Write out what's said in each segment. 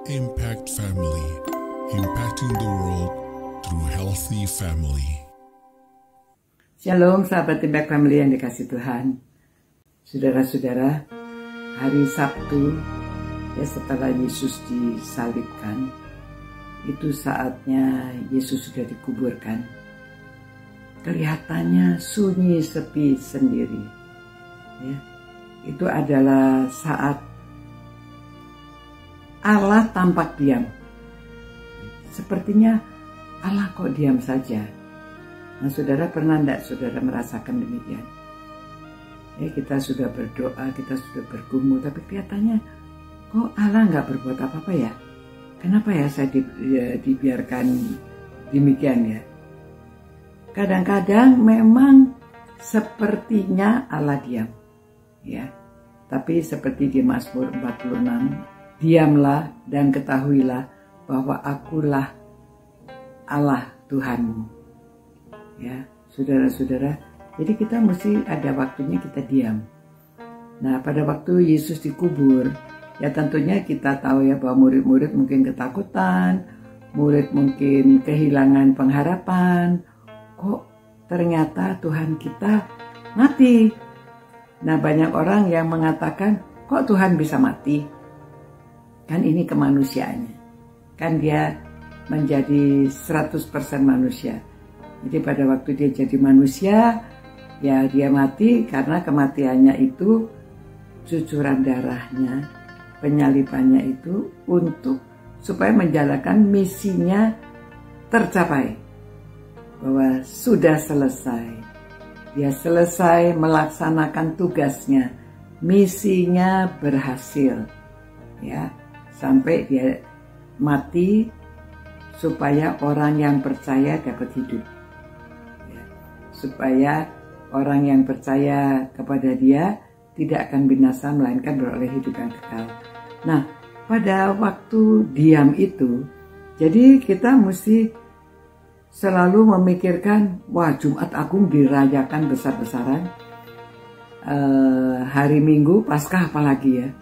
Impact Family, impacting the world through healthy family. Shalom sahabat Impact Family yang dikasih Tuhan. Saudara-saudara, hari Sabtu ya setelah Yesus disalibkan, itu saatnya Yesus sudah dikuburkan. Kelihatannya sunyi sepi sendiri. Ya, itu adalah saat Allah tampak diam. Sepertinya Allah kok diam saja. Nah, saudara pernah tidak saudara merasakan demikian? Ya, kita sudah berdoa, kita sudah bergumul, tapi kelihatannya kok Allah nggak berbuat apa-apa ya? Kenapa ya saya dibiarkan demikian ya? Kadang-kadang memang sepertinya Allah diam, ya. Tapi seperti di Mazmur 46, diamlah dan ketahuilah bahwa akulah Allah Tuhanmu. Ya, saudara-saudara, jadi kita mesti ada waktunya kita diam. Nah, pada waktu Yesus dikubur, ya tentunya kita tahu ya bahwa murid-murid mungkin ketakutan, murid mungkin kehilangan pengharapan. Kok ternyata Tuhan kita mati? Nah, banyak orang yang mengatakan, kok Tuhan bisa mati? Kan ini kemanusiaannya. Kan dia menjadi 100% manusia. Jadi pada waktu dia jadi manusia, ya dia mati karena kematiannya itu cucuran darahnya, penyalibannya itu untuk supaya menjalankan misinya tercapai. Bahwa sudah selesai. Dia selesai melaksanakan tugasnya. Misinya berhasil. Ya, sampai dia mati supaya orang yang percaya dapat hidup. Ya, supaya orang yang percaya kepada dia tidak akan binasa melainkan beroleh hidup yang kekal. Nah, pada waktu diam itu, jadi kita mesti selalu memikirkan, wah Jumat Agung dirayakan besar-besaran, hari Minggu Paskah apalagi ya,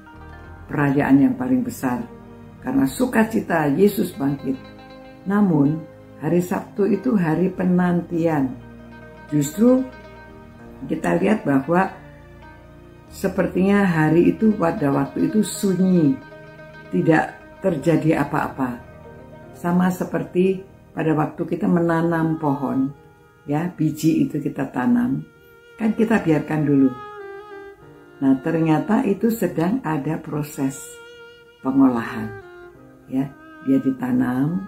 perayaan yang paling besar karena sukacita Yesus bangkit. Namun hari Sabtu itu hari penantian. Justru kita lihat bahwa sepertinya hari itu pada waktu itu sunyi, tidak terjadi apa-apa. Sama seperti pada waktu kita menanam pohon, ya biji itu kita tanam, kan kita biarkan dulu. Nah, ternyata itu sedang ada proses pengolahan. Ya, dia ditanam,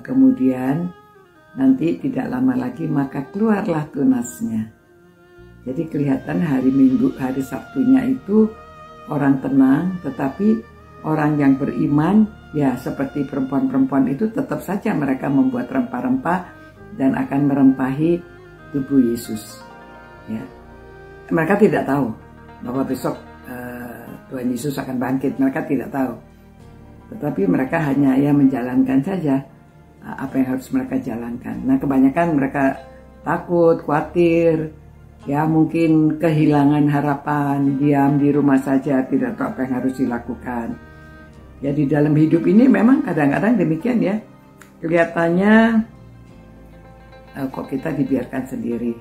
kemudian nanti tidak lama lagi maka keluarlah tunasnya. Jadi kelihatan hari Minggu, hari Sabtunya itu orang tenang, tetapi orang yang beriman, ya seperti perempuan-perempuan itu tetap saja mereka membuat rempah-rempah dan akan merempahi tubuh Yesus. Ya, mereka tidak tahu bahwa besok Tuhan Yesus akan bangkit, mereka tidak tahu. Tetapi mereka hanya ya menjalankan saja apa yang harus mereka jalankan. Nah, kebanyakan mereka takut, khawatir, ya mungkin kehilangan harapan, diam di rumah saja, tidak tahu apa yang harus dilakukan. Ya di dalam hidup ini memang kadang-kadang demikian ya. Kelihatannya kok kita dibiarkan sendiri.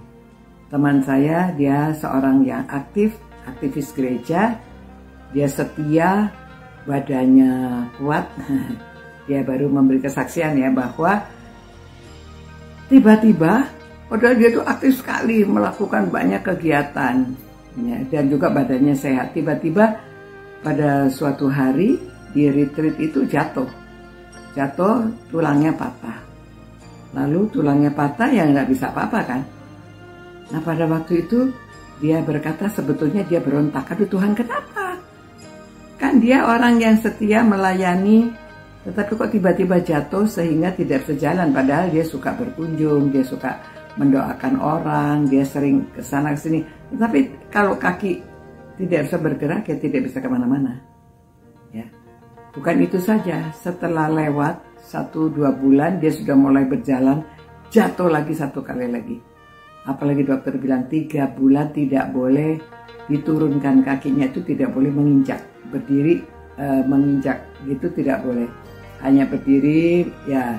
Teman saya, dia seorang yang aktivis gereja, dia setia, badannya kuat. Dia baru memberi kesaksian ya bahwa tiba-tiba padahal dia itu aktif sekali melakukan banyak kegiatan ya, dan juga badannya sehat. Tiba-tiba pada suatu hari di retreat itu jatuh tulangnya patah. Lalu tulangnya patah ya nggak bisa apa-apa kan. Nah pada waktu itu dia berkata sebetulnya dia berontak, aduh Tuhan kenapa? Kan dia orang yang setia melayani, tetapi kok tiba-tiba jatuh sehingga tidak sejalan. Padahal dia suka berkunjung, dia suka mendoakan orang, dia sering kesana kesini. Tetapi kalau kaki tidak bisa bergerak, ya tidak bisa kemana-mana. Ya, bukan itu saja. Setelah lewat 1-2 bulan dia sudah mulai berjalan, jatuh lagi 1 kali lagi. Apalagi dokter bilang 3 bulan tidak boleh diturunkan kakinya, itu tidak boleh menginjak. Berdiri menginjak gitu tidak boleh. Hanya berdiri, ya.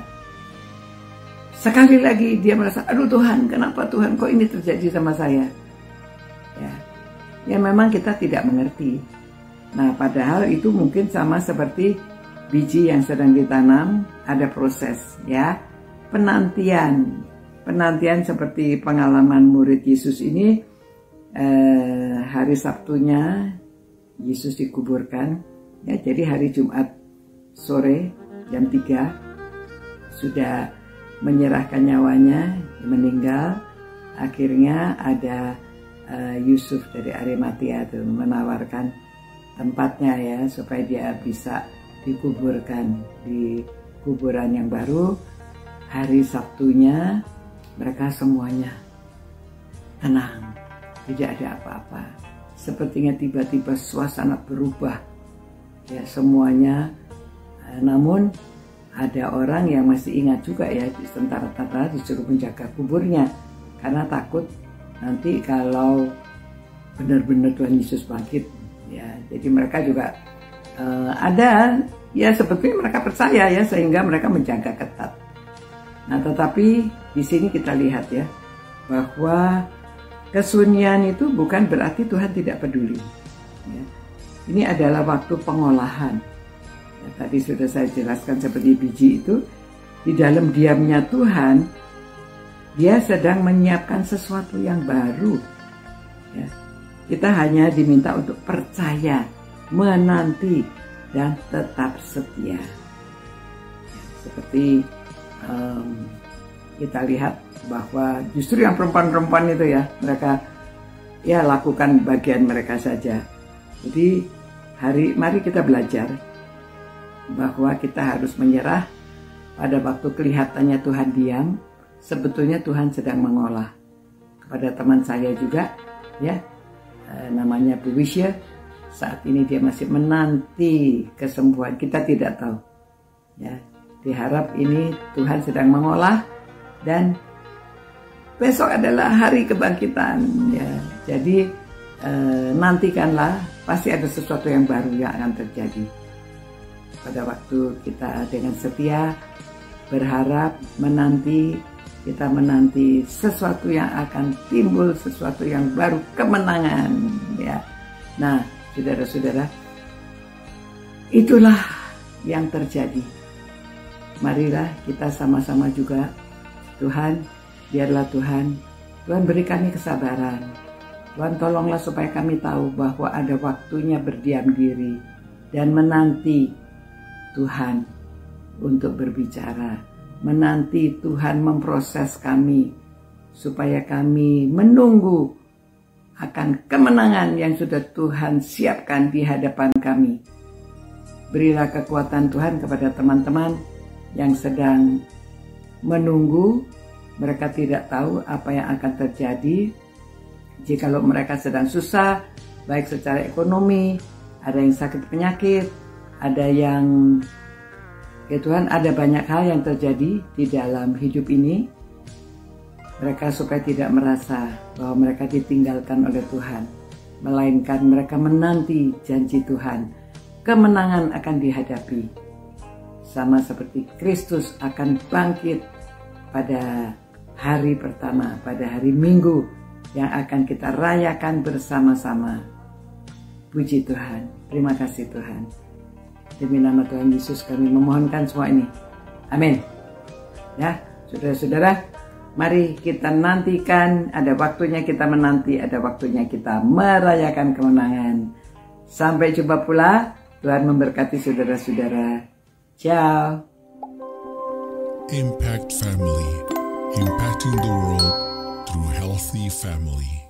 Sekali lagi dia merasa, aduh Tuhan, kenapa Tuhan kok ini terjadi sama saya? Ya memang kita tidak mengerti. Nah, padahal itu mungkin sama seperti biji yang sedang ditanam, ada proses, ya. Penantian seperti pengalaman murid Yesus ini, hari Sabtunya Yesus dikuburkan, ya. Jadi hari Jumat sore jam 3 sudah menyerahkan nyawanya, meninggal. Akhirnya ada Yusuf dari Arimatia itu menawarkan tempatnya, ya, supaya dia bisa dikuburkan di kuburan yang baru. Hari Sabtunya mereka semuanya tenang, tidak ada apa-apa. Sepertinya tiba-tiba suasana berubah, ya, semuanya. Namun ada orang yang masih ingat juga, ya, tentara-tentara disuruh menjaga kuburnya karena takut nanti kalau benar-benar Tuhan Yesus bangkit, ya. Jadi mereka juga ada, ya, sebetulnya mereka percaya, ya, sehingga mereka menjaga ketat. Nah, tetapi di sini kita lihat, ya, bahwa kesunyian itu bukan berarti Tuhan tidak peduli, ya. Ini adalah waktu pengolahan. Ya, tadi sudah saya jelaskan seperti biji itu, di dalam diamnya Tuhan, Dia sedang menyiapkan sesuatu yang baru, ya. Kita hanya diminta untuk percaya, menanti, dan tetap setia, ya, seperti kita lihat bahwa justru yang perempuan-perempuan itu, ya, mereka, ya, lakukan bagian mereka saja. Jadi mari kita belajar bahwa kita harus menyerah pada waktu kelihatannya Tuhan diam. Sebetulnya Tuhan sedang mengolah. Kepada teman saya juga, ya, namanya Bu Wisya, saat ini dia masih menanti kesembuhan. Kita tidak tahu, ya. Diharap ini Tuhan sedang mengolah, dan besok adalah hari kebangkitan, ya. Jadi nantikanlah, pasti ada sesuatu yang baru yang akan terjadi. Pada waktu kita dengan setia berharap, kita menanti sesuatu yang akan timbul, sesuatu yang baru, kemenangan, ya. Nah, saudara-saudara, itulah yang terjadi. Marilah kita sama-sama juga, Tuhan, biarlah Tuhan beri kami kesabaran. Tuhan, tolonglah supaya kami tahu bahwa ada waktunya berdiam diri dan menanti Tuhan untuk berbicara, menanti Tuhan memproses kami supaya kami menunggu akan kemenangan yang sudah Tuhan siapkan di hadapan kami. Berilah kekuatan Tuhan kepada teman-teman yang sedang menunggu. Mereka tidak tahu apa yang akan terjadi. Jikalau mereka sedang susah, baik secara ekonomi, ada yang sakit penyakit, ada yang, ya Tuhan, ada banyak hal yang terjadi di dalam hidup ini. Mereka supaya tidak merasa bahwa mereka ditinggalkan oleh Tuhan, melainkan mereka menanti janji Tuhan. Kemenangan akan dihadapi, sama seperti Kristus akan bangkit pada hari pertama, pada hari Minggu yang akan kita rayakan bersama-sama. Puji Tuhan, terima kasih Tuhan. Demi nama Tuhan Yesus kami memohonkan semua ini. Amin. Ya, saudara-saudara, mari kita nantikan, ada waktunya kita menanti, ada waktunya kita merayakan kemenangan. Sampai jumpa pula, Tuhan memberkati saudara-saudara. Ciao. Impact Family, impacting the world through healthy family.